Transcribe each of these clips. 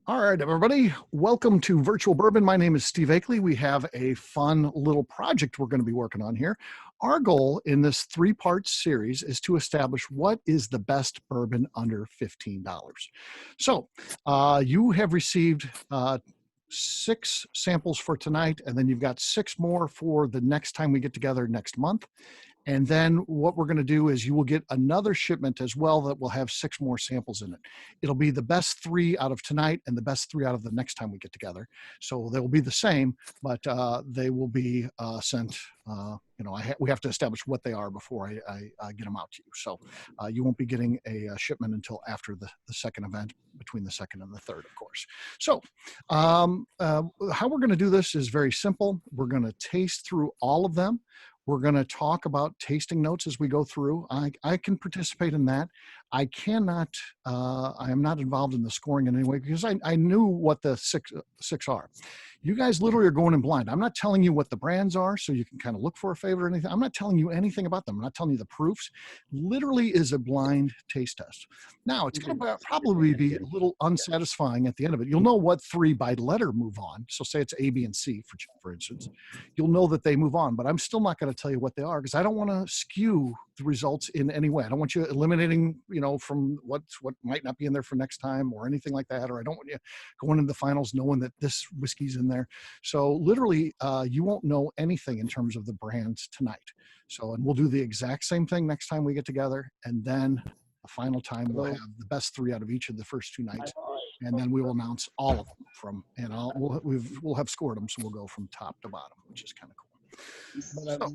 All right, everybody. Welcome to Virtual Bourbon. My name is Steve Akley. We have a fun little project we're going to be working on here. Our goal in this three-part series is to establish what is the best bourbon under $15. So you have received 6 samples for tonight, and then you've got 6 more for the next time we get together next month. And then what we're going to do is you will get another shipment as well that will have 6 more samples in it. It'll be the best 3 out of tonight and the best 3 out of the next time we get together. So they will be the same, but they will be sent. We have to establish what they are before I get them out to you. So you won't be getting a shipment until after the second event, between the second and the third, of course. So how we're going to do this is very simple. We're going to taste through all of them. We're going to talk about tasting notes as we go through. I can participate in that. I cannot, I am not involved in the scoring in any way because I knew what the six are. You guys literally are going in blind. I'm not telling you what the brands are so you can kind of look for a favorite or anything. I'm not telling you anything about them. I'm not telling you the proofs. Literally is a blind taste test. Now, it's going to probably be a little unsatisfying at the end of it. You'll know what 3 by letter move on. So say it's A, B, and C, for instance. You'll know that they move on, but I'm still not going to tell you what they are because I don't want to skew the results in any way. I don't want you eliminating, from what might not be in there for next time or anything like that. Or I don't want you going into the finals knowing that this whiskey's in there. So literally, you won't know anything in terms of the brands tonight. So, and we'll do the exact same thing next time we get together. And then the final time we'll have the best 3 out of each of the first 2 nights. And then we will announce all of them we'll have scored them. So we'll go from top to bottom, which is kind of cool. So,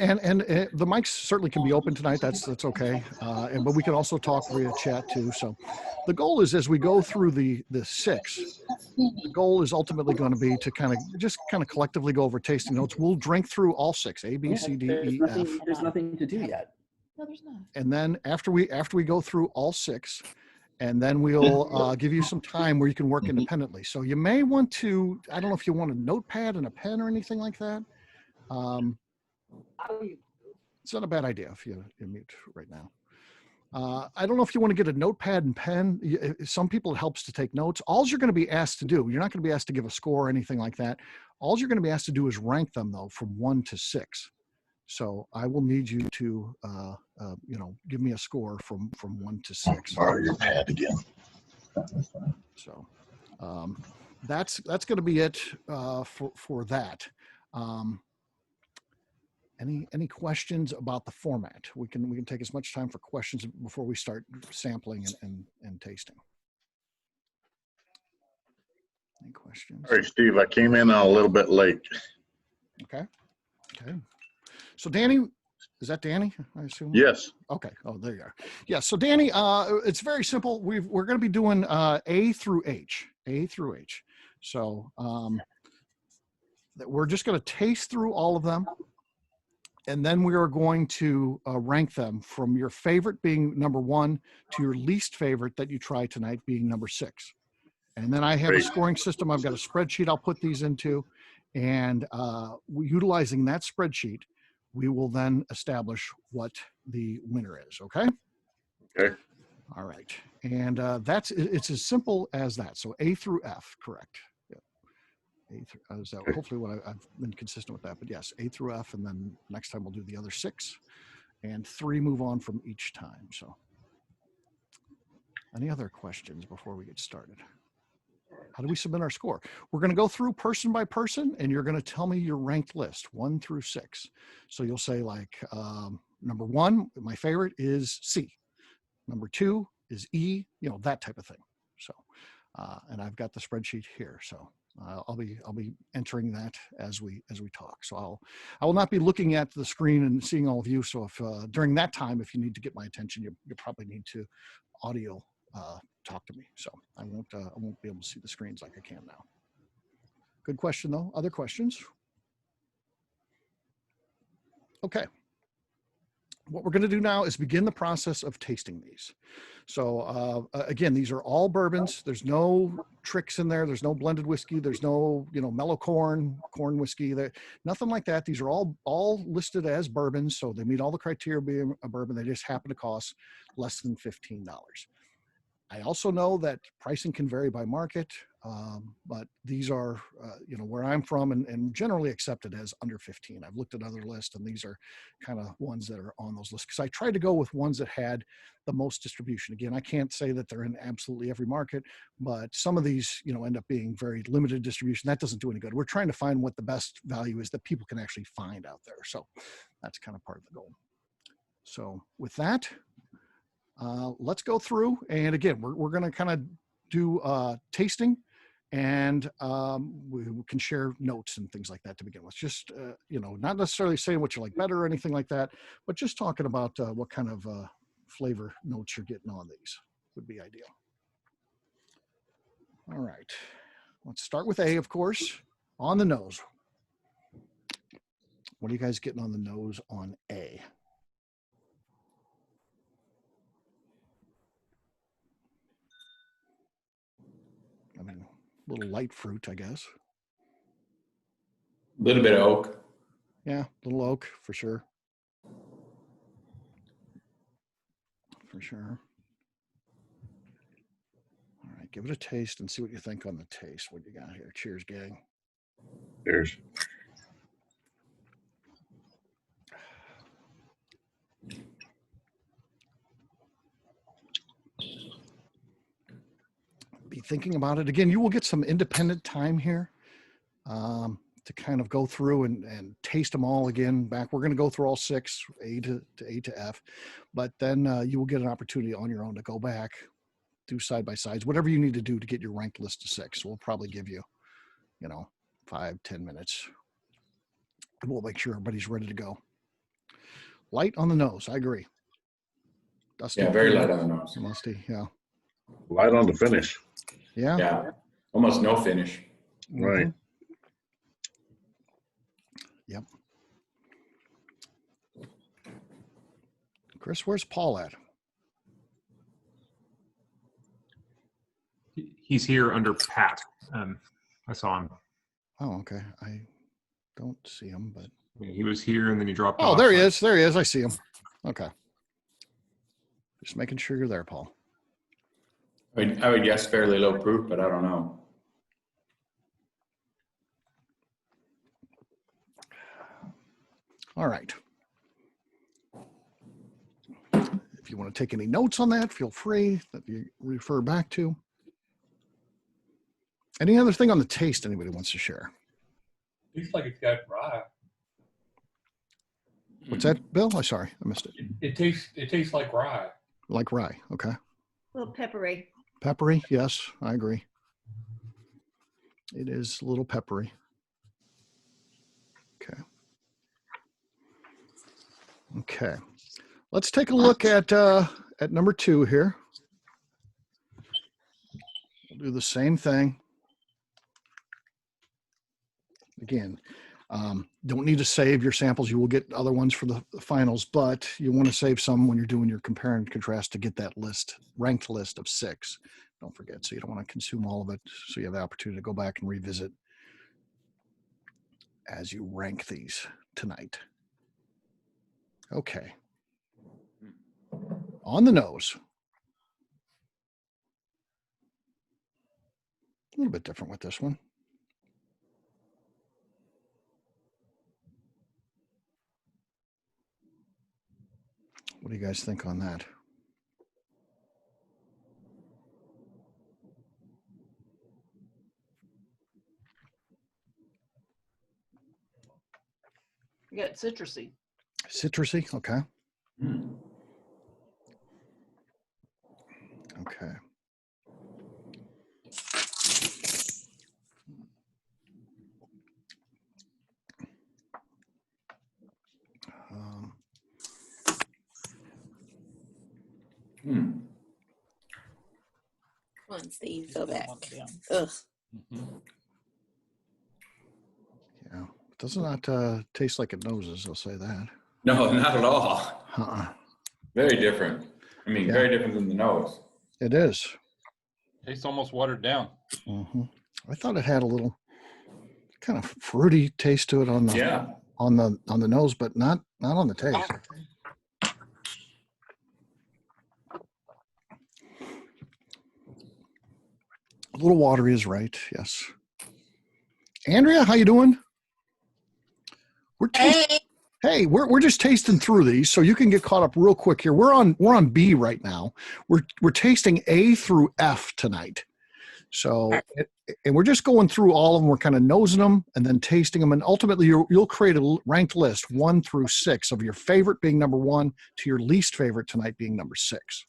and the mics certainly can be open tonight. That's okay. But we can also talk via chat too. So the goal is as we go through the 6, the goal is ultimately going to be to kind of collectively go over tasting notes. We'll drink through all 6, A, B, C, D, E, F. There's nothing to do yet. No, there's not. And then after we go through all 6, and then we'll give you some time where you can work independently. So you may want to, I don't know if you want a notepad and a pen or anything like that. It's not a bad idea if you're mute right now. I don't know if you want to get a notepad and pen. Some people, it helps to take notes. All you're going to be asked to do, you're not going to be asked to give a score or anything like that. All you're going to be asked to do is rank them, though, from 1 to 6. So I will need you to, give me a score from 1 to 6. Borrow your pad again. So that's going to be it for that. Any questions about the format? We can take as much time for questions before we start sampling and tasting. Any questions? All right, Steve, I came in a little bit late. Okay. So Danny, is that Danny? I assume. Yes. Okay. Oh, there you are. Yeah. So Danny, it's very simple. We're going to be doing A through H. So we're just going to taste through all of them. And then we are going to rank them from your favorite being number 1 to your least favorite that you try tonight being number 6. And then I have a scoring system. I've got a spreadsheet I'll put these into. And utilizing that spreadsheet, we will then establish what the winner is. Okay? Okay. All right. And it's as simple as that. So A through F, correct. Hopefully what I've been consistent with that, but yes, A through F, and then next time we'll do the other 6, and 3 move on from each time. So any other questions before we get started? How do we submit our score? We're going to go through person by person, and you're going to tell me your ranked list 1 through 6. So you'll say like number 1, my favorite is C. Number 2 is E, that type of thing. So, and I've got the spreadsheet here. So I'll be entering that as we talk. So I will not be looking at the screen and seeing all of you. So if during that time, if you need to get my attention, you probably need to audio talk to me. So I won't be able to see the screens like I can now. Good question though. Other questions? Okay. What we're going to do now is begin the process of tasting these. So again, these are all bourbons. There's no tricks in there. There's no blended whiskey. There's no, mellow corn whiskey. Nothing like that. These are all listed as bourbons. So they meet all the criteria of being a bourbon. They just happen to cost less than $15. I also know that pricing can vary by market, but these are, where I'm from and generally accepted as under 15. I've looked at other lists, and these are kind of ones that are on those lists because I tried to go with ones that had the most distribution. Again, I can't say that they're in absolutely every market, but some of these, end up being very limited distribution. That doesn't do any good. We're trying to find what the best value is that people can actually find out there. So that's kind of part of the goal. So with that, let's go through, and again, we're going to kind of do tasting, and we can share notes and things like that to begin with. Just not necessarily saying what you like better or anything like that, but just talking about what kind of flavor notes you're getting on these would be ideal. All right, let's start with A, of course, on the nose. What are you guys getting on the nose on A? I mean, a little light fruit, I guess. A little bit of oak. Yeah, a little oak for sure. For sure. All right, give it a taste and see what you think on the taste. What you got here? Cheers, gang. Cheers. Be thinking about it. Again, you will get some independent time here to kind of go through and taste them all again back. We're going to go through all 6, A to F, but then you will get an opportunity on your own to go back, do side-by-sides, whatever you need to do to get your ranked list to 6. So we'll probably give you, 5-10 minutes. And we'll make sure everybody's ready to go. Light on the nose, I agree. Dusty, Yeah, very light on the nose. Musty, yeah. Light on the finish. Yeah. Yeah, almost no finish. Right. Yep. Chris, where's Paul at? He's here under Pat. I saw him. Oh, okay. I don't see him, but He was here and then he dropped off. oh, there he is. There he is. I see him. Okay. Just making sure you're there, Paul. I would guess fairly low proof, but I don't know. All right. If you want to take any notes on that, feel free that you refer back to. Any other thing on the taste anybody wants to share? Looks like it's got rye. What's that, Bill? I'm sorry, I missed it. It tastes like rye. Like rye, okay. A little peppery. Peppery, yes, I agree. It is a little peppery. Okay. Okay. Let's take a look at number 2 here. We'll do the same thing. Again, don't need to save your samples. You will get other ones for the finals, but you want to save some when you're doing your compare and contrast to get that list, ranked list of 6. Don't forget. So you don't want to consume all of it. So you have the opportunity to go back and revisit as you rank these tonight. Okay. On the nose. A little bit different with this one. What do you guys think on that? You got citrusy. Citrusy, okay. Okay. Come on, Steve, go back. Ugh. Yeah, it does not taste like it noses, I'll say that. No, not at all. Very different. I mean, Yeah. very different than the nose. It is. Tastes almost watered down. I thought it had a little kind of fruity taste to it on the Yeah. on the nose, but not on the taste. A little watery is right. Yes. Andrea, how you doing? Hey, we're just tasting through these, so you can get caught up real quick here. We're on B right now. We're tasting A through F tonight. So, and we're just going through all of them. We're kind of nosing them and then tasting them, and ultimately you'll create a ranked list 1 through 6 of your favorite being number 1 to your least favorite tonight being number 6.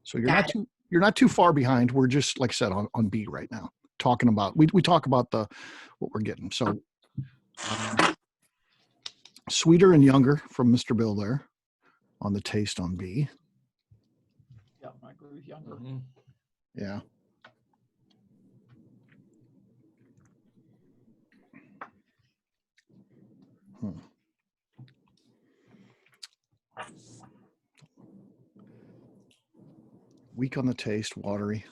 So you're not too far behind. We're just, like I said, on B right now, talking about we talk about what we're getting. So sweeter and younger from Mr. Bill there on the taste on B. Yeah, I agree with younger. Yeah. Weak on the taste, watery.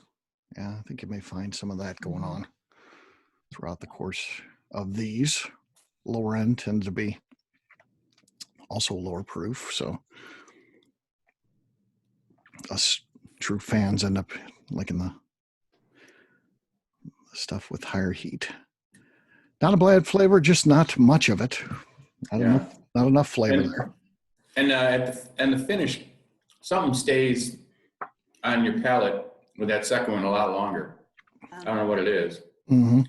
Yeah, I think you may find some of that going on throughout the course of these. Lower end tends to be also lower proof, so us true fans end up liking the stuff with higher heat. Not a bad flavor, just not much of it. Not enough flavor there. And the finish, something stays on your palate with that second one a lot longer. I don't know what it is. Mm-hmm.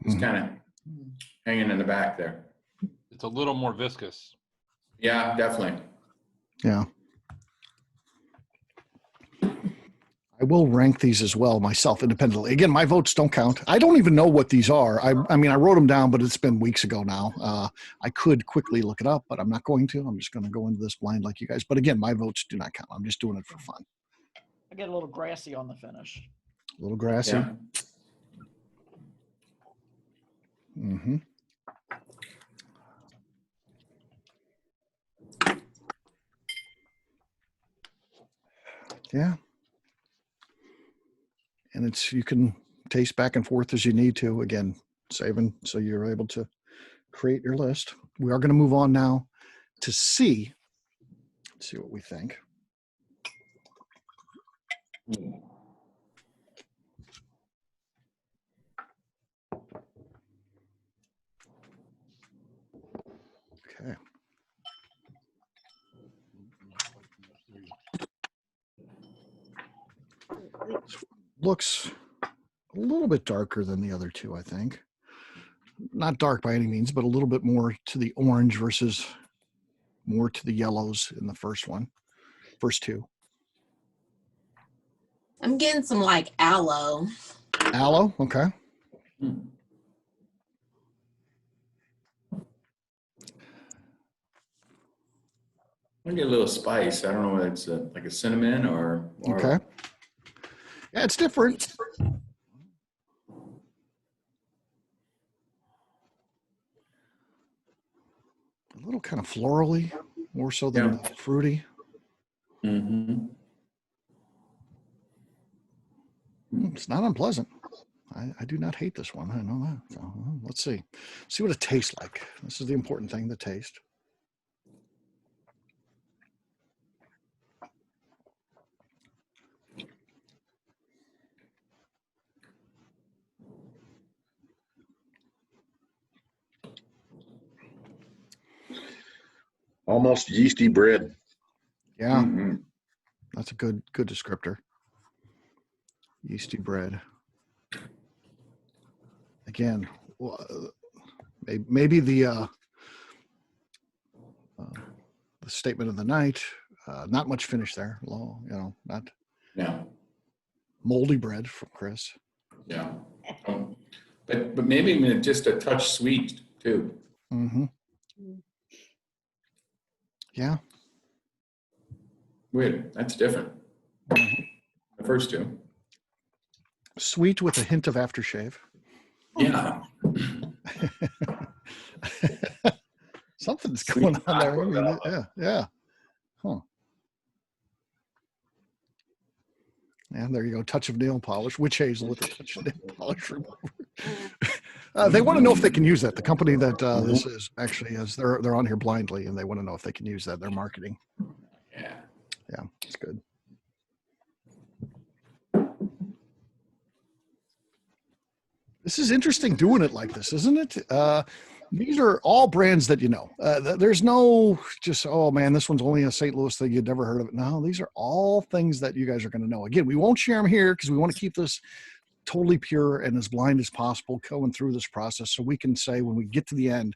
It's kind of hanging in the back there. It's a little more viscous. Yeah, definitely. Yeah. I will rank these as well myself independently. Again, my votes don't count. I don't even know what these are. I mean, I wrote them down, but it's been weeks ago now. I could quickly look it up, but I'm not going to. I'm just going to go into this blind like you guys. But again, my votes do not count. I'm just doing it for fun. I get a little grassy on the finish. A little grassy. Yeah. Mm-hmm. Yeah. And you can taste back and forth as you need to. Again, saving so you're able to create your list. We are going to move on now to C. Let's see what we think. Okay. Looks a little bit darker than the other two, I think. Not dark by any means, but a little bit more to the orange versus more to the yellows in the first two. I'm getting some like aloe. Aloe, okay. I get a little spice. I don't know whether it's like a cinnamon or Okay. Yeah, it's different. A little kind of florally, more so than fruity. Mm-hmm. It's not unpleasant. I do not hate this one. I know that. So, let's see. See what it tastes like. This is the important thing, the taste. Almost yeasty bread. Yeah. Mm-hmm. That's a good descriptor. Yeasty bread. Again, maybe the statement of the night. Not much finish there. Low, not moldy bread from Chris. Yeah. But maybe just a touch sweet too. Mm-hmm. Yeah. Weird. That's different. The first two. Sweet with a hint of aftershave. Yeah. Something's going on there. I mean, yeah. Huh. And there you go. Touch of nail polish. Witch hazel with a touch of nail polish remover. They want to know if they can use that. The company that this is actually is they're on here blindly, and they want to know if they can use that. They're marketing. Yeah. Yeah, it's good. This is interesting doing it like this, isn't it? These are all brands that you know. There's no just, oh man, this one's only a St. Louis thing. You'd never heard of it. No, these are all things that you guys are going to know. Again, we won't share them here because we want to keep this totally pure and as blind as possible going through this process. So we can say when we get to the end,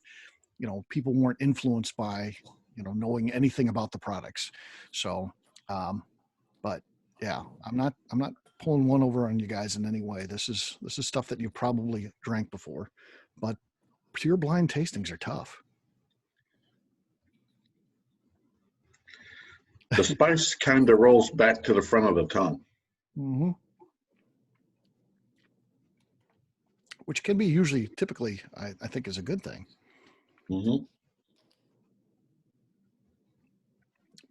you know, people weren't influenced by, you know, knowing anything about the products. So, but yeah, I'm not pulling one over on you guys in any way. This is stuff that you probably drank before, but pure blind tastings are tough. The spice kind of rolls back to the front of the tongue. Mm-hmm. Which can be usually, typically, I think is a good thing. Mm-hmm.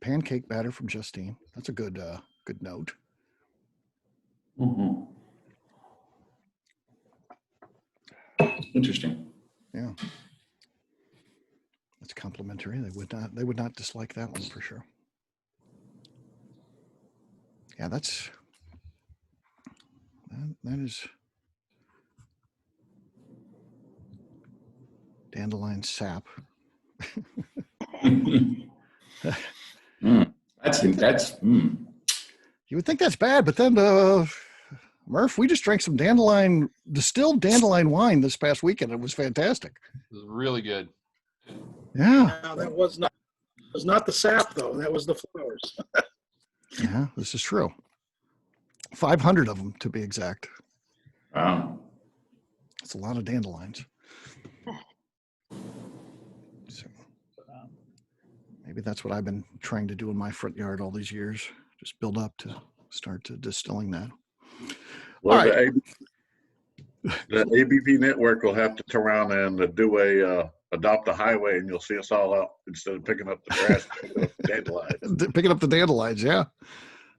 Pancake batter from Justine. That's a good note. Mm-hmm. Interesting. Yeah. That's complimentary. They would not dislike that one for sure. Yeah, that is dandelion sap. That's. You would think that's bad, but then Murph, we just drank some distilled dandelion wine this past weekend. It was fantastic. It was really good. Yeah. Now, that was not the sap though. That was the flowers. Yeah, this is true. 500 of them to be exact. Wow. It's a lot of dandelions. So maybe that's what I've been trying to do in my front yard all these years. Just build up to start to distilling that. Well, All right. the ABV Network will have to turn around and do adopt a highway, and you'll see us all out instead of picking up the grass, picking up the dandelions. Picking up the dandelions, yeah.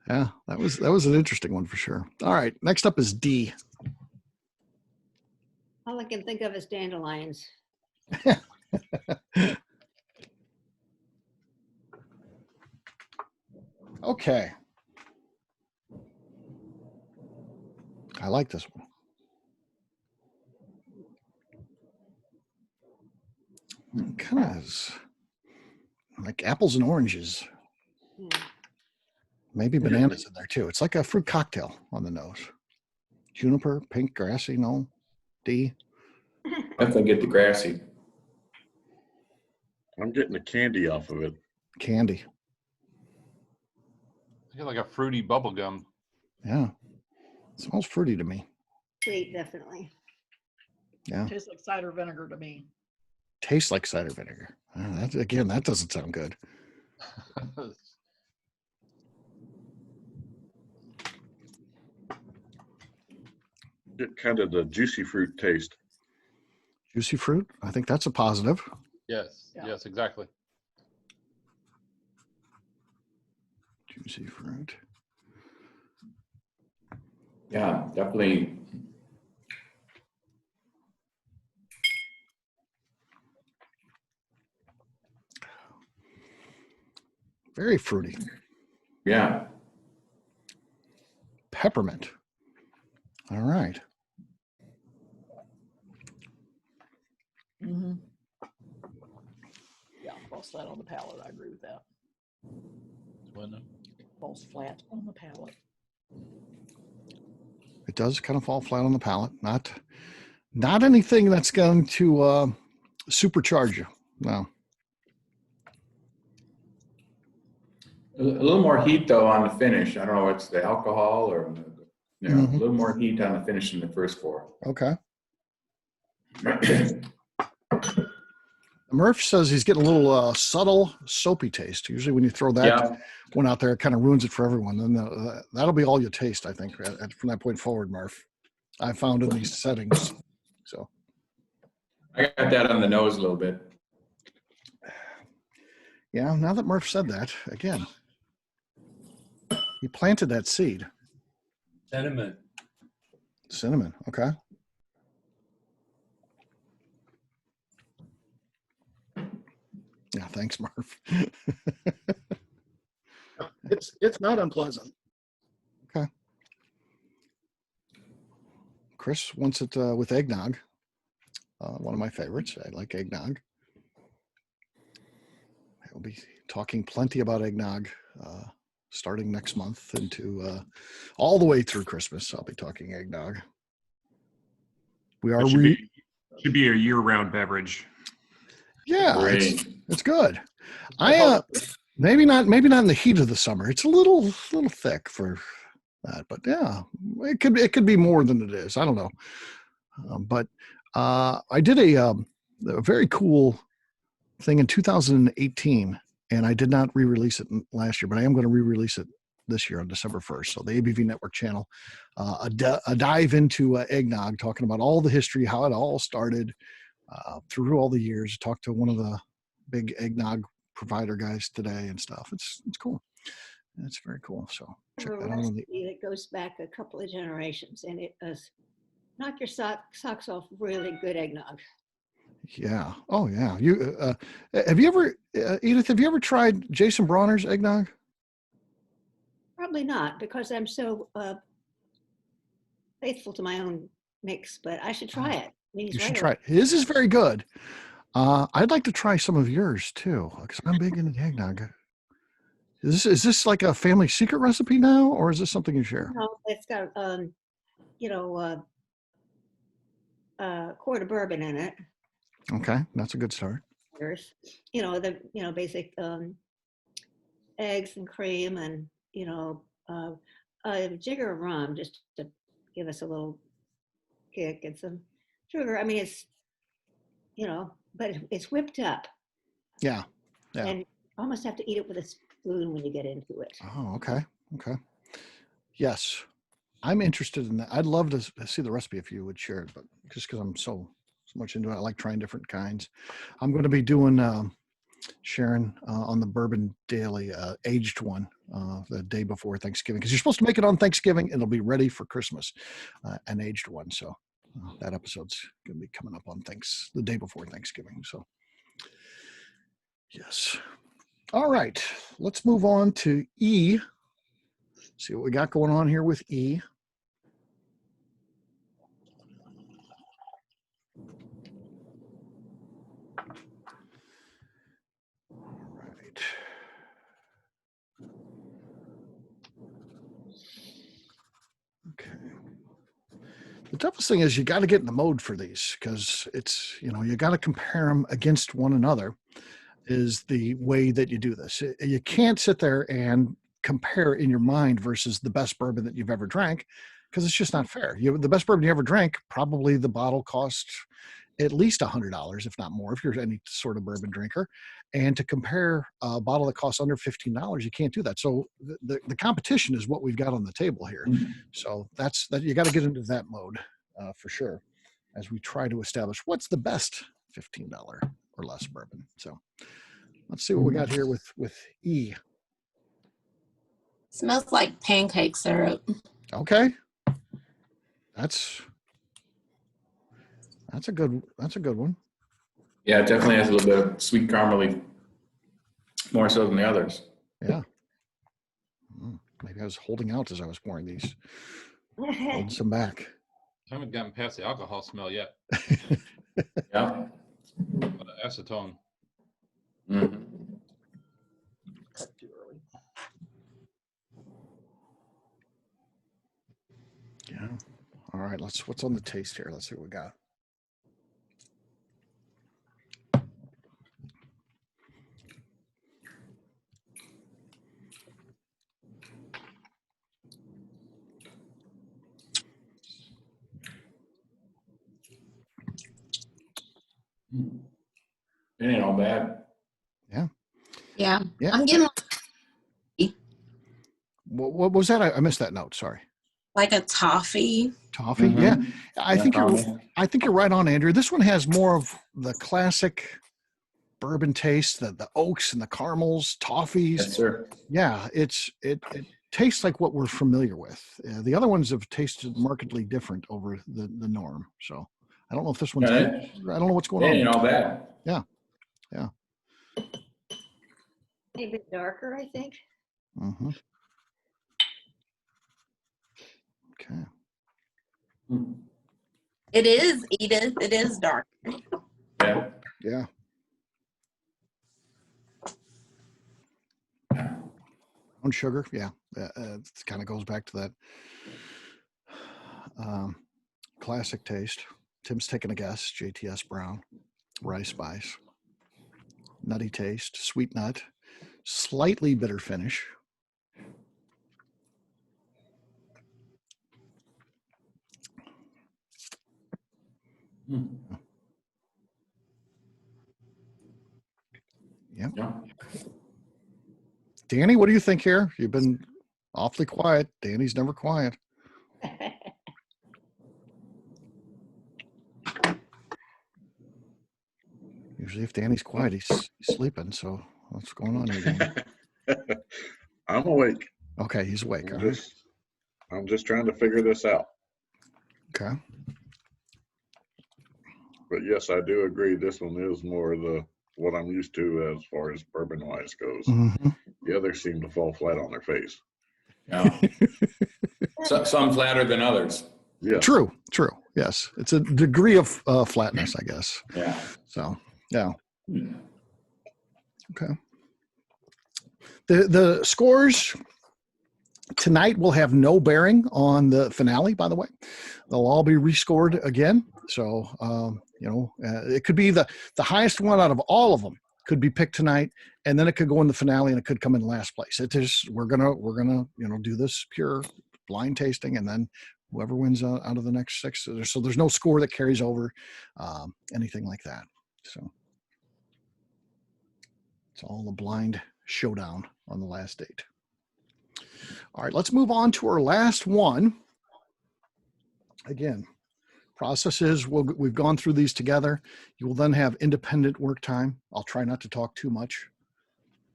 Yeah, that was an interesting one for sure. All right, next up is D. All I can think of is dandelions. Okay. I like this one. Kind of is like apples and oranges. Maybe bananas in there too. It's like a fruit cocktail on the nose. Juniper, pink, grassy, no? D. Definitely get the grassy. I'm getting the candy off of it. Candy. I get like a fruity bubble gum. Yeah. It smells fruity to me. Sweet, definitely. Yeah. Tastes like cider vinegar to me. Tastes like cider vinegar. That doesn't sound good. Get kind of the juicy fruit taste. Juicy fruit. I think that's a positive. Yes, Yeah. yes, exactly. Juicy fruit. Yeah, definitely. Very fruity. Yeah. Peppermint. All right. Mm-hmm. Yeah, falls flat on the palate. I agree with that. Falls flat on the palate. It does kind of fall flat on the palate. Not anything that's going to supercharge you. No. A little more heat though on the finish. I don't know, it's the alcohol or, a little more heat on the finish than the first four. Okay. Murph says he's getting a little subtle soapy taste. Usually when you throw that one out there, it kind of ruins it for everyone. Then that'll be all you taste, I think, from that point forward, Murph. I found in these settings. So I got that on the nose a little bit. yeah, now that Murph said that, again, he planted that seed. Cinnamon, okay. Yeah, thanks, Murph. It's not unpleasant. Okay. Chris wants it with eggnog. One of my favorites. I like eggnog. We'll be talking plenty about eggnog starting next month into all the way through Christmas. I'll be talking eggnog. We are Should be a year-round beverage. yeah, Great. it's good. I maybe not in the heat of the summer. It's a little thick for that, but yeah, it could be more than it is. I don't know, but I did a very cool thing in 2018, and I did not re-release it last year, but I am going to re-release it this year on December 1st. So the ABV Network channel, a dive into eggnog, talking about all the history, how it all started through all the years. Talked to one of the big eggnog provider guys today and stuff. It's cool. It's very cool. So check that out. It goes back a couple of generations, and it does knock your socks off really good eggnog. Yeah. Oh yeah. You have you ever Edith? Have you ever tried Jason Bronner's eggnog? Probably not, because I'm so faithful to my own mix, but I should try it. You should try it. His is very good. I'd like to try some of yours too, because I'm big into eggnog. Is this like a family secret recipe now, or is this something you share? No, it's got a quart of bourbon in it. Okay, that's a good start. The basic eggs and cream, and a jigger of rum just to give us a little kick, and some sugar. I mean, it's but it's whipped up. Yeah. And you almost have to eat it with a spoon when you get into it. Oh, okay. Yes, I'm interested in that. I'd love to see the recipe if you would share it, but just because I'm so much into it, I like trying different kinds. I'm going to be doing sharing on the Bourbon Daily aged one the day before Thanksgiving, because you're supposed to make it on Thanksgiving and it'll be ready for Christmas, an aged one. So that episode's going to be coming up on the day before Thanksgiving. So yes. All right, let's move on to E. See what we got going on here with E. All right. Okay. The toughest thing is you got to get in the mode for these, because it's, you got to compare them against one another is the way that you do this. You can't sit there and compare in your mind versus the best bourbon that you've ever drank, because it's just not fair. The best bourbon you ever drank, probably the bottle costs at least $100, if not more, if you're any sort of bourbon drinker. And to compare a bottle that costs under $15, you can't do that. So the competition is what we've got on the table here. So that's that. You got to get into that mode for sure, as we try to establish what's the best $15 or less bourbon. So let's see what we got here with E. Smells like pancake syrup. Okay. That's a good one. Yeah, it definitely has a little bit of sweet caramely, more so than the others. Yeah. Maybe I was holding out as I was pouring these. Holding some back. I haven't gotten past the alcohol smell yet. Yeah. But acetone. Mm-hmm. Cut too early. Yeah. All right. What's on the taste here? Let's see what we got. It ain't all bad. Yeah. Yeah. I'm getting What was that? I missed that note. Sorry. like a toffee. Toffee. Mhm. Yeah. I think caramel. you're right on, Andrew. This one has more of the classic bourbon taste, the oaks and the caramels, toffees. Yes, sir. Yeah, it tastes like what we're familiar with. The other ones have tasted markedly different over the norm. So I don't know if this one's. Yeah, I don't know what's going It on. ain't all bad. A bit darker, I think. Mm-hmm. Okay. Hmm. It is, Edith. It is dark. Yeah. Yeah. On sugar, yeah. It kind of goes back to that classic taste. Tim's taking a guess. JTS Brown, rice spice, nutty taste, sweet nut, slightly bitter finish. Yep. Yeah. Danny, what do you think here? You've been awfully quiet. Danny's never quiet. Usually if Danny's quiet, he's sleeping. So what's going on here, Danny? I'm awake. Okay, he's awake. I'm just trying to figure this out. Okay. But yes, I do agree. This one is more what I'm used to as far as bourbon wise goes. Mm-hmm. The others seem to fall flat on their face. Yeah. Some flatter than others. Yeah. True. Yes. It's a degree of flatness, I guess. Yeah. So, yeah. Okay. The scores tonight will have no bearing on the finale, by the way. They'll all be rescored again. So, it could be the highest one out of all of them could be picked tonight, and then it could go in the finale and it could come in last place. It is, we're gonna, do this pure blind tasting, and then whoever wins out of the next six. So there's no score that carries over, anything like that. So it's all a blind showdown on the last date. All right, let's move on to our last one. Again, process is we've gone through these together. You will then have independent work time. I'll try not to talk too much.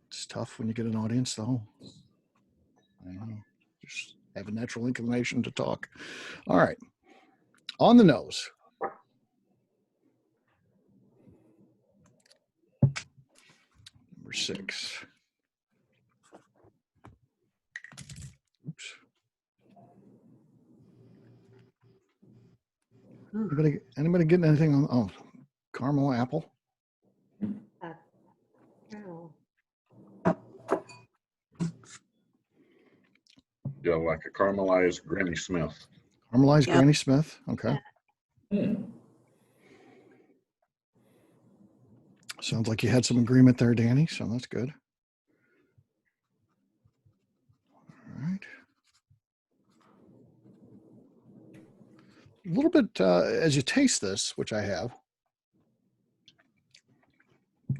It's tough when you get an audience, though. I know, just have a natural inclination to talk. All right, on the nose. Number 6. Oops. Anybody getting anything on? Caramel apple. No. Yeah, like a caramelized Granny Smith. Caramelized Granny Smith. Okay. Sounds like you had some agreement there, Danny. So that's good. All right. A little bit as you taste this, which I have, a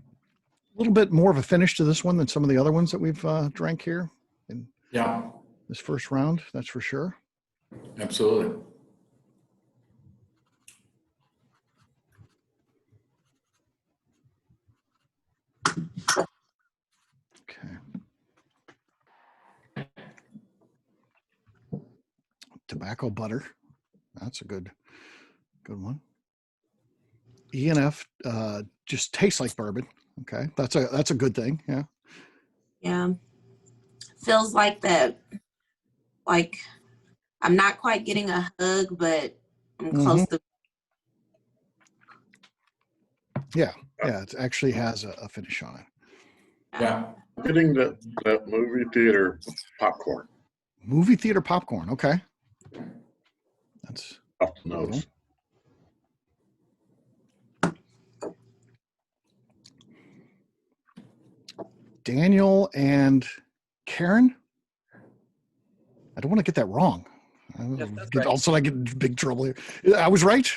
little bit more of a finish to this one than some of the other ones that we've drank here in this first round. That's for sure. Absolutely. Okay. Tobacco butter. That's a good one. E&F just tastes like bourbon. Okay, that's a good thing. Yeah. Yeah. Feels like that. Like I'm not quite getting a hug, but I'm close to. Yeah. It actually has a finish on it. Yeah. Getting that movie theater popcorn. Movie theater popcorn. Okay. That's off the nose. Daniel and Karen. I don't want to get that wrong. Also, I get in big trouble here. I was right.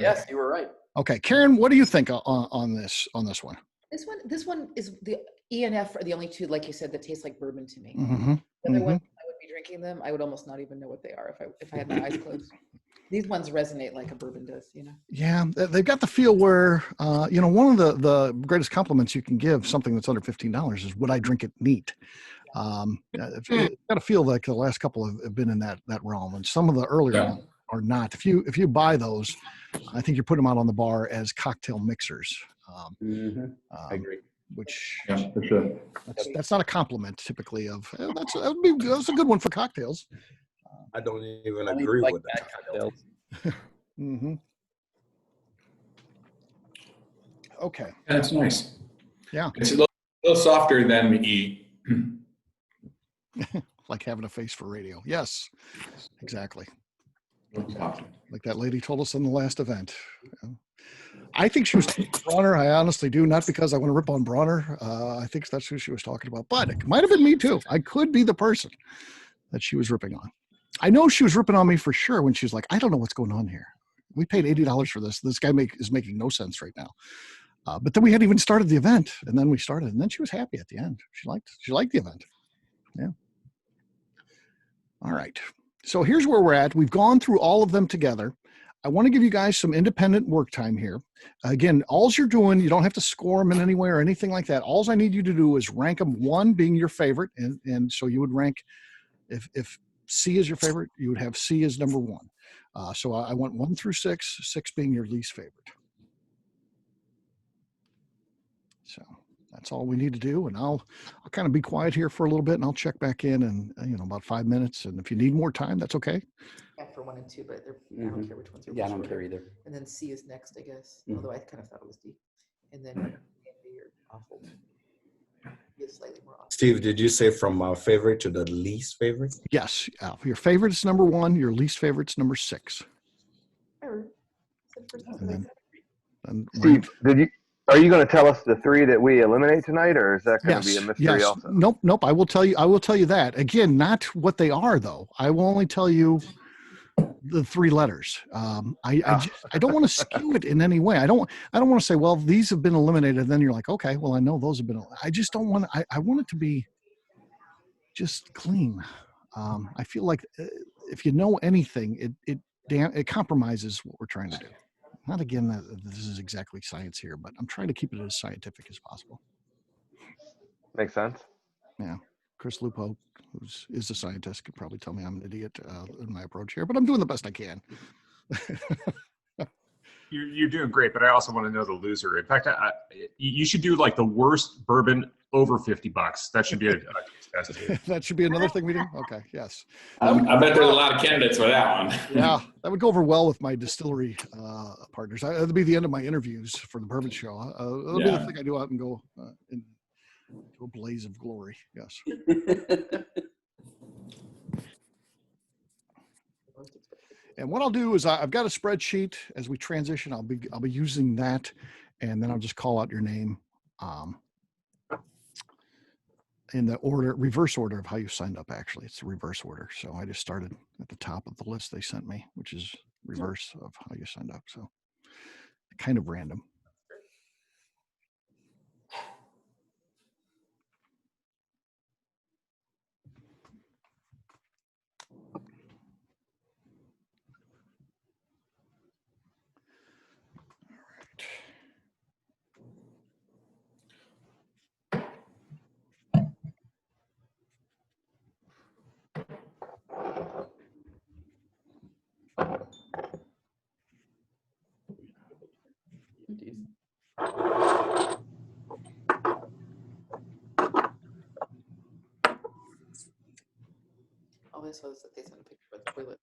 Yes, you were right. Okay, Karen, what do you think on this one? This one is the E and F are the only two, like you said, that taste like bourbon to me. Mm-hmm. The other ones, I would be drinking them. I would almost not even know what they are if I had my eyes closed. These ones resonate like a bourbon does, Yeah, they've got the feel where, one of the greatest compliments you can give something that's under $15 is, would I drink it neat? It's got to feel like the last couple have been in that realm, and some of the earlier ones are not. If you buy those, I think you're putting them out on the bar as cocktail mixers. I agree. Which for sure. That's not a compliment typically of that's a good one for cocktails. I don't even agree with that. Cocktails. Mm-hmm. Okay. That's nice. Yeah. It's a little softer than the E. Like having a face for radio. Yes, exactly. Softer. Like that lady told us in the last event. I think she was talking about Bronner. I honestly do, not because I want to rip on Bronner. I think that's who she was talking about, but it might have been me too. I could be the person that she was ripping on. I know she was ripping on me for sure when she was like, I don't know what's going on here. We paid $80 for this. This guy is making no sense right now. But then we hadn't even started the event, and then we started, and then she was happy at the end. She liked the event. Yeah. All right. So here's where we're at. We've gone through all of them together. I want to give you guys some independent work time here. Again, all you're doing, you don't have to score them in any way or anything like that. All I need you to do is rank them, 1 being your favorite. And so you would rank, if C is your favorite, you would have C as number 1. So I want 1 through 6, 6 being your least favorite. So that's all we need to do. And I'll kind of be quiet here for a little bit, and I'll check back in in about 5 minutes. And if you need more time, that's okay. Yeah, for 1 and 2, but I don't care which ones are. Yeah, I don't care either. And then C is next, I guess. Mhm. Although I kind of thought it was D. And then you're awful. You're slightly more awful. Steve, did you say from favorite to the least favorite? Yes. Your favorite is number 1. Your least favorite's number 6. And Steve, are you going to tell us the 3 that we eliminate tonight, or is that going to be a mystery also? Nope. I will tell you that. Again, not what they are though. I will only tell you the 3 letters. I don't want to skew it in any way. I don't want to say, well, these have been eliminated. And then you're like, okay, well, I know those have been. I just don't want to. I want it to be just clean. I feel like if you know anything, it compromises what we're trying to do. Not again that this is exactly science here, but I'm trying to keep it as scientific as possible. Makes sense. Yeah. Chris Lupo, who is a scientist, could probably tell me I'm an idiot in my approach here, but I'm doing the best I can. You're doing great, but I also want to know the loser. In fact, you should do like the worst bourbon over $50. That should be a test. That should be another thing we do. Okay, yes. I bet there's a lot of candidates for that one. Yeah, that would go over well with my distillery partners. That'll be the end of my interviews for the bourbon show. That'll be the thing I do out and go into a blaze of glory. Yes. And what I'll do is I've got a spreadsheet. As we transition, I'll be using that, and then I'll just call out your name in the reverse order of how you signed up. Actually, it's the reverse order. So I just started at the top of the list they sent me, which is reverse of how you signed up. So kind of random. All I saw is that they sent a picture of the toilet.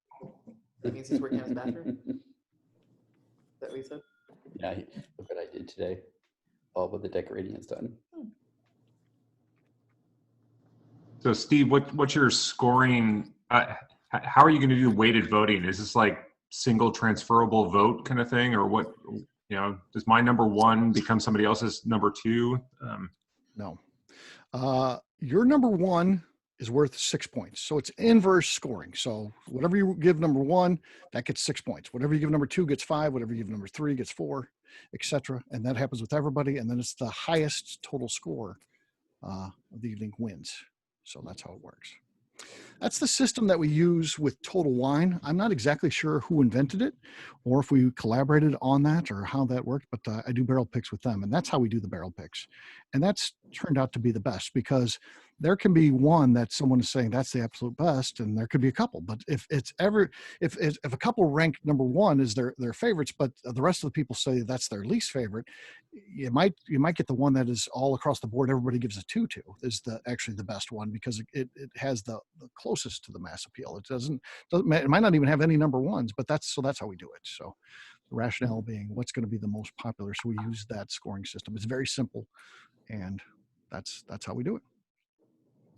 That means he's working on his bathroom? Is that what you said? Yeah, look what I did today. All but the decorating is done. So Steve, what's your scoring? How are you going to do weighted voting? Is this like single transferable vote kind of thing, or what? Does my number 1 become somebody else's number 2? No. Your number 1 is worth 6 points. So it's inverse scoring. So whatever you give number 1, that gets 6 points. Whatever you give number 2 gets 5. Whatever you give number 3 gets 4, etc. And that happens with everybody. And then it's the highest total score of the evening wins. So that's how it works. That's the system that we use with Total Wine. I'm not exactly sure who invented it or if we collaborated on that or how that worked, but I do barrel picks with them. And that's how we do the barrel picks. And that's turned out to be the best because there can be one that someone is saying that's the absolute best, and there could be a couple. But if a couple rank number one is their favorites, but the rest of the people say that's their least favorite, you might get the one that is all across the board. Everybody gives a 2 to is actually the best one because it has the closest to the mass appeal. It might not even have any number ones, but that's how we do it. So the rationale being what's going to be the most popular. So we use that scoring system. It's very simple, and that's how we do it.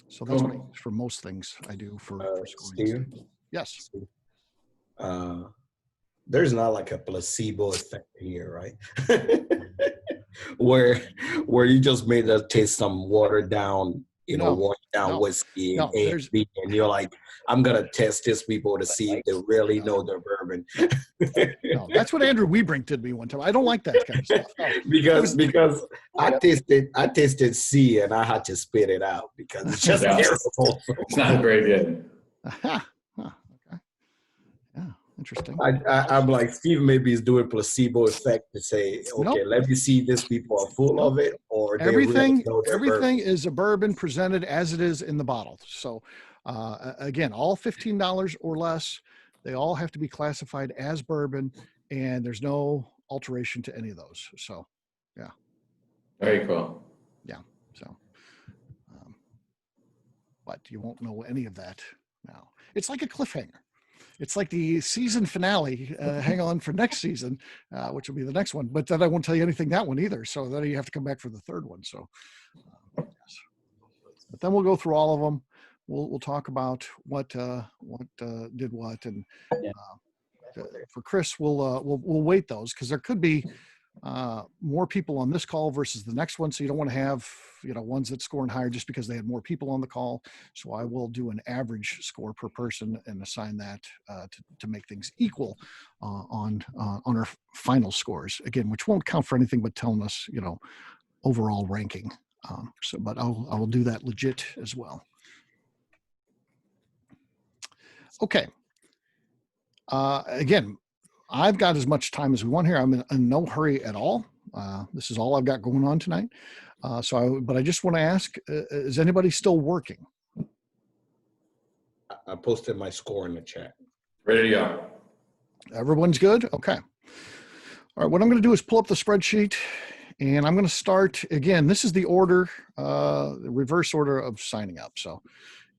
So that's what I use for most things I do for scoring. Steve? Yes. There's not like a placebo effect here, right? where you just made us taste some watered down, washed down whiskey and ABV, and you're like, I'm gonna test these people to see if they really know their bourbon. No, that's what Andrew Webrink did me one time. I don't like that kind of stuff. No. because I tasted C and I had to spit it out because it's just terrible. It's not very good. Okay. Yeah, interesting. I'm like, Steve maybe is doing placebo effect to say, okay, let me see if these people are full of it or everything. Really know their Everything bourbon. is a bourbon presented as it is in the bottle. So again, all $15 or less, they all have to be classified as bourbon, and there's no alteration to any of those. So, yeah. Very cool. Yeah. So, but you won't know any of that now. It's like a cliffhanger. It's like the season finale. Hang on for next season, which will be the next one. But then I won't tell you anything that one either. So then you have to come back for the third one. So, yes. But then we'll go through all of them. We'll talk about what did what, and for Chris, we'll weight those because there could be more people on this call versus the next one. So you don't want to have ones that scoring higher just because they had more people on the call. So I will do an average score per person and assign that to make things equal on our final scores again, which won't count for anything but telling us overall ranking. But I will do that legit as well. Okay. Again, I've got as much time as we want here. I'm in no hurry at all. This is all I've got going on tonight. But I just want to ask, is anybody still working? I posted my score in the chat. Ready to go. Everyone's good? Okay. All right, what I'm going to do is pull up the spreadsheet, and I'm going to start, again, this is the order, the reverse order of signing up. So,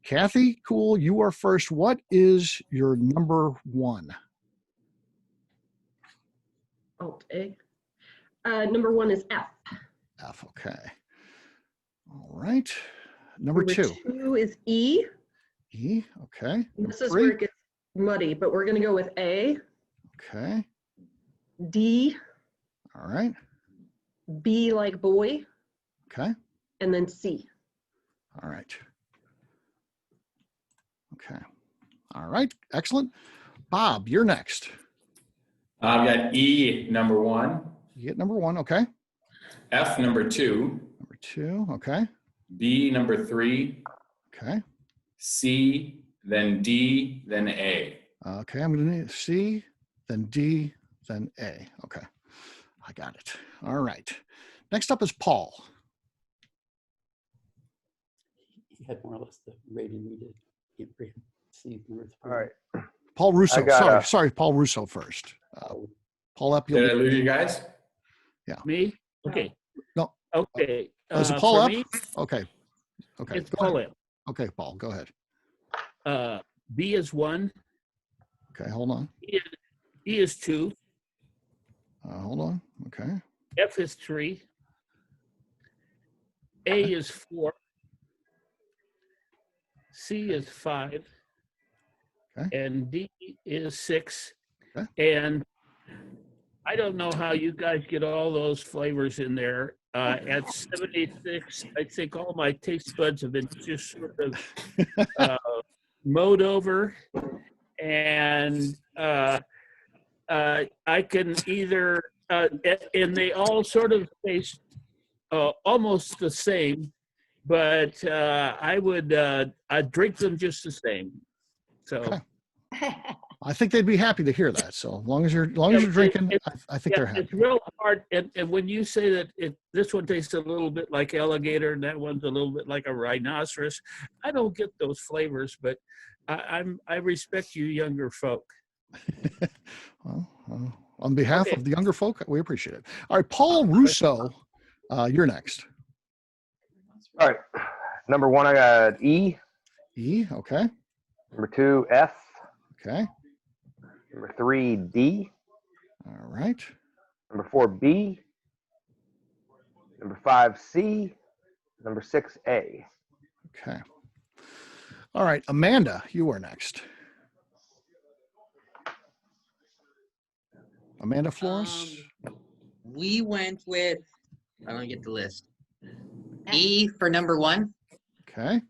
Kathy, cool, you are first. What is your number one? Alt-A. Number one is F. F, okay. All right. Number two. Two is E. E, okay. This is where it gets muddy, but we're going to go with A. Okay. D. All right. B like boy. Okay. And then C. All right. Okay. All right. Excellent. Bob, you're next. I've got E number one. You get number one. Okay. F number two. Number two. Okay. B number three. Okay. C, then D, then A. Okay. I'm going to need C, then D, then A. Okay. I got it. All right. Next up is Paul. He had more or less the rating we did. He rated C number three. All right. Paul Russo. Sorry, Paul Russo first. Paul up. Did I lose you guys? Yeah. Me? Okay. No. Okay. Is it Paul up? Me, Okay. Okay. it's Paul up. Okay, Paul, go ahead. B is 1. Okay, hold on. E is 2. Hold on. Okay. F is 3. A is 4. C is 5. Okay. And D is 6. Okay. And I don't know how you guys get all those flavors in there. At 76, I think all my taste buds have been just sort of mowed over. And I can either, and they all sort of taste almost the same, but I'd drink them just the same. So. Okay. I think they'd be happy to hear that. So as long as you're drinking, I think they're happy. It's real hard. And when you say that this one tastes a little bit like alligator and that one's a little bit like a rhinoceros, I don't get those flavors, but I respect you younger folk. Well, on behalf of the younger folk, we appreciate it. All right, Paul Russo, you're next. All right. Number 1, I got E. E, okay. Number 2, F. Okay. Number 3, D. All right. Number 4, B. Number 5, C. Number 6, A. Okay. All right, Amanda, you are next. Amanda Flores? We went with, I want to get the list. E for number 1. Okay.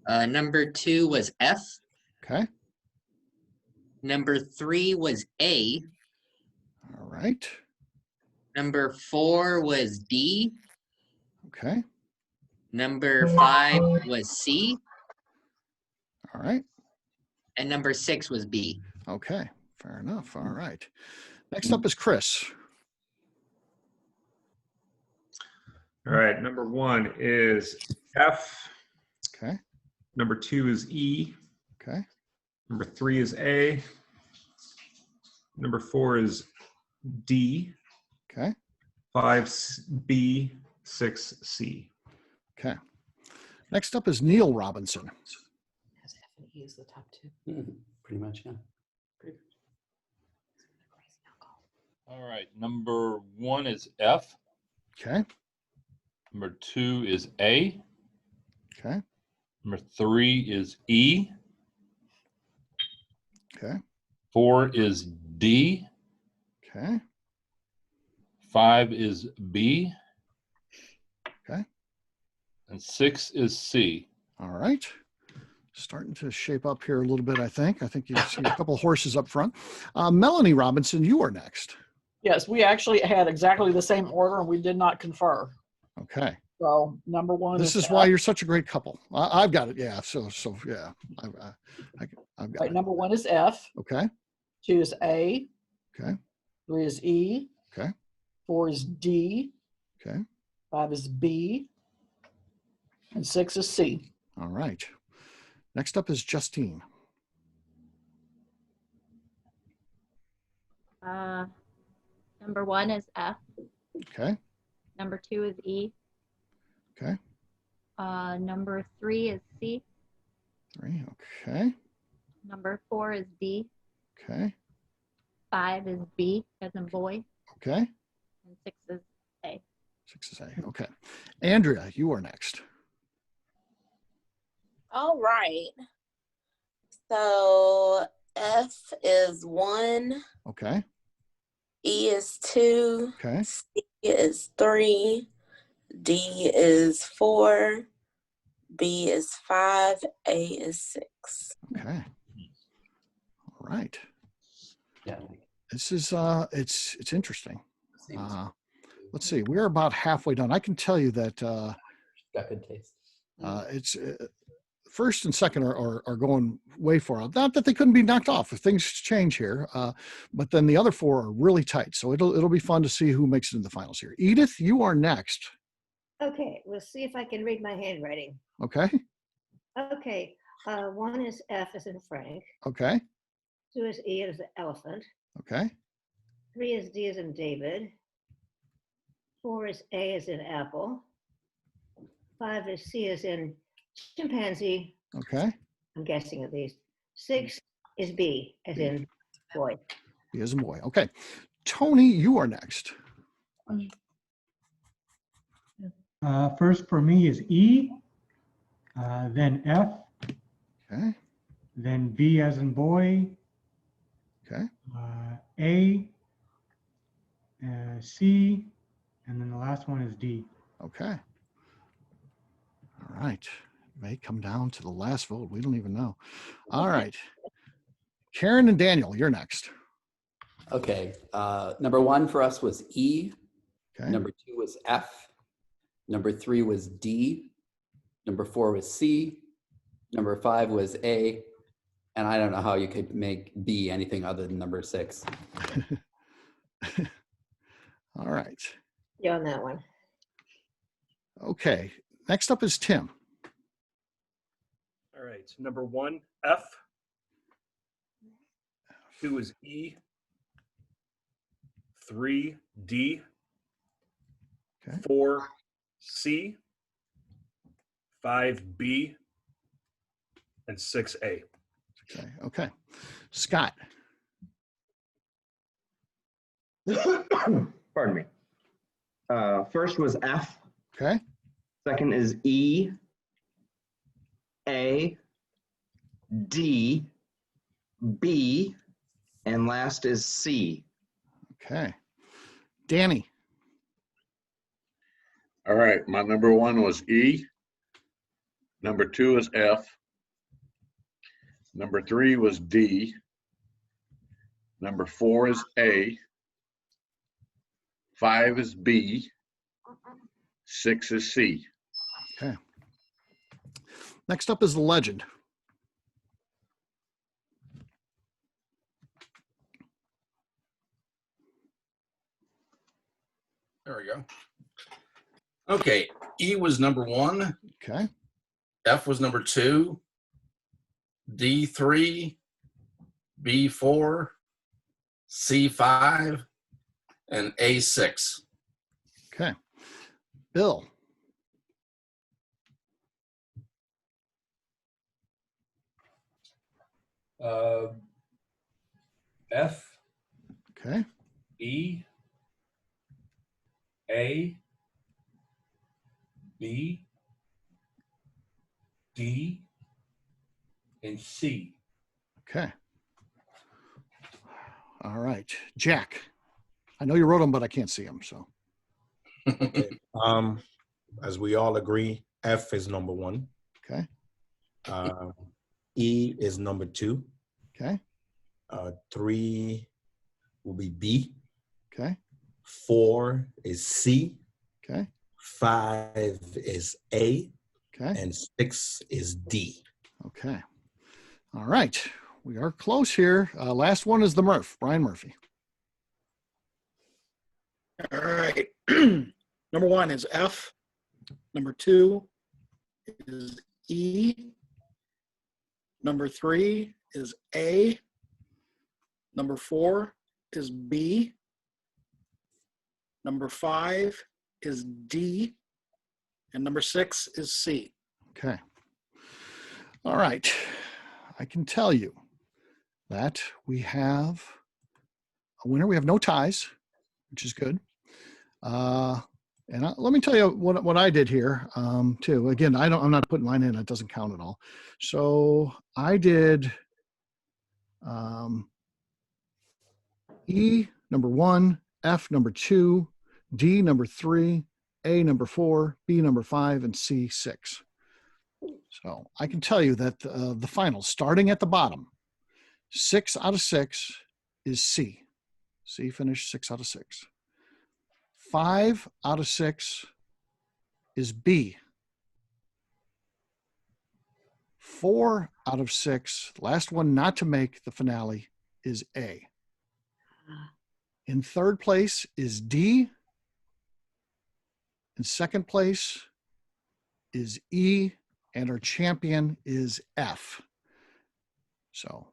Number 2 was F. Okay. Number 3 was A. All right. Number 4 was D. Okay. Number 5 was C. All right. And number 6 was B. Okay. Fair enough. All right. Next up is Chris. All right. Number 1 is F. Okay. Number 2 is E. Okay. Number 3 is A. Number 4 is D. Okay. 5 B. 6 C. Okay. Next up is Neil Robinson. Has F and E as the top 2. Pretty much, yeah. All right. Number 1 is F. Okay. Number 2 is A. Okay. Number 3 is E. Okay. 4 is D. Okay. 5 is B. Okay. And 6 is C. All right. Starting to shape up here a little bit, I think. I think you see a couple of horses up front. Melanie Robinson, you are next. Yes, we actually had exactly the same order and we did not confer. Okay. So number 1 This is F. why you're such a great couple. I've got it. Yeah. So yeah. I've got Right, it. number 1 is F. Okay. 2 is A. Okay. 3 is E. Okay. 4 is D. Okay. 5 is B. And 6 is C. All right. Next up is Justine. Number 1 is F. Okay. Number 2 is E. Okay. Number 3 is C. 3. Okay. Number 4 is D. Okay. 5 is B as in boy. Okay. And 6 is A. 6 is A. Okay. Andrea, you are next. All right. So F is 1. Okay. E is 2. Okay. C is 3. D is 4. B is 5. A is 6. Okay. All right. Yeah. This is it's interesting. Let's see. We're about halfway done. I can tell you that Got good taste. it's first and second are going way far out. Not that they couldn't be knocked off if things change here, but then the other 4 are really tight. So it'll be fun to see who makes it in the finals here. Edith, you are next. Okay, we'll see if I can read my handwriting. Okay. Okay, 1 is F as in Frank. Okay. 2 is E as in elephant. Okay. 3 is D as in David. 4 is A as in apple. 5 is C as in chimpanzee. Okay. I'm guessing at least. 6 is B as in boy. He is a boy. Okay. Tony, you are next. First for me is E, then F, Okay. then B as in boy, Okay. A, C, and then the last one is D. Okay. All right. May come down to the last vote. We don't even know. All right. Karen and Daniel, you're next. Okay. Number 1 for us was E. Okay. Number 2 was F. Number 3 was D. Number 4 was C. Number 5 was A. And I don't know how you could make B anything other than number 6. All right. Yeah, on that one. Okay. Next up is Tim. All right. Number 1, F. 2 is E. 3, D. Okay. 4, C. 5, B. And 6, A. Okay. Scott. Pardon me. First was F. Okay. Second is E, A, D, B, and last is C. Okay. Danny. All right, my number 1 was E. Number 2 is F. Number 3 was D. Number 4 is A. 5 is B. 6 is C. Okay. Next up is the legend. There we go. Okay, E was number 1. Okay. F was number 2. D3, B4, C5, and A6. Okay. Bill. F, Okay. E, A, B, D, and C. Okay. All right. Jack. I know you wrote them, but I can't see them. So. Okay. As we all agree, F is number 1. Okay. E is number 2. Okay. 3 will be B. Okay. 4 is C. Okay. 5 is A. Okay. And 6 is D. Okay. All right. We are close here. Last one is the Murph, Brian Murphy. All right. Number 1 is F. Number 2 is E. Number 3 is A. Number 4 is B. Number 5 is D. And number 6 is C. Okay. All right. I can tell you that we have a winner. We have no ties, which is good. Let me tell you what I did here too. Again, I'm not putting mine in. It doesn't count at all. So I did E number 1, F number 2, D number 3, A number 4, B number 5, and C 6. So I can tell you that the final, starting at the bottom, 6 out of 6 is C. C finished 6 out of 6. 5 out of 6 is B. 4 out of 6, last one not to make the finale, is A. In third place is D. In second place is E. And our champion is F. So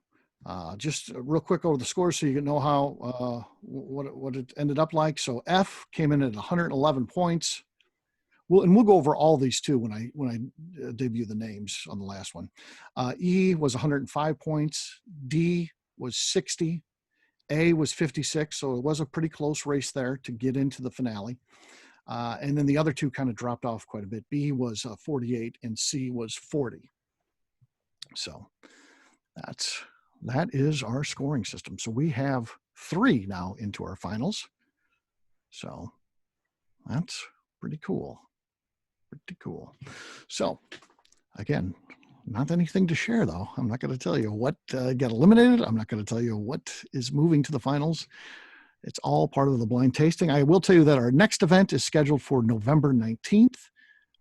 just real quick over the scores so you can know how what it ended up like. So F came in at 111 points. We'll go over all these too when I debut the names on the last one. E was 105 points. D was 60. A was 56. So it was a pretty close race there to get into the finale. And then the other two kind of dropped off quite a bit. B was 48 and C was 40. So that is our scoring system. So we have 3 now into our finals. So that's pretty cool. Pretty cool. So again, not anything to share though. I'm not going to tell you what got eliminated. I'm not going to tell you what is moving to the finals. It's all part of the blind tasting. I will tell you that our next event is scheduled for November 19th.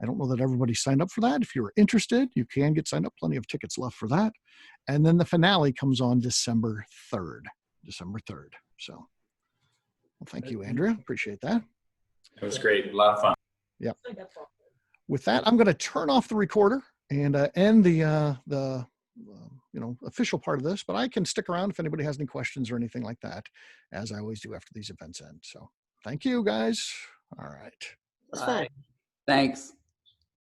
I don't know that everybody signed up for that. If you're interested, you can get signed up. Plenty of tickets left for that. And then the finale comes on December 3rd. December 3rd. So, well, thank you, Andrea. Appreciate that. It was great. A lot of fun. Yep. With that, I'm going to turn off the recorder and end the official part of this, but I can stick around if anybody has any questions or anything like that, as I always do after these events end. So thank you, guys. All right. It's fun. Thanks.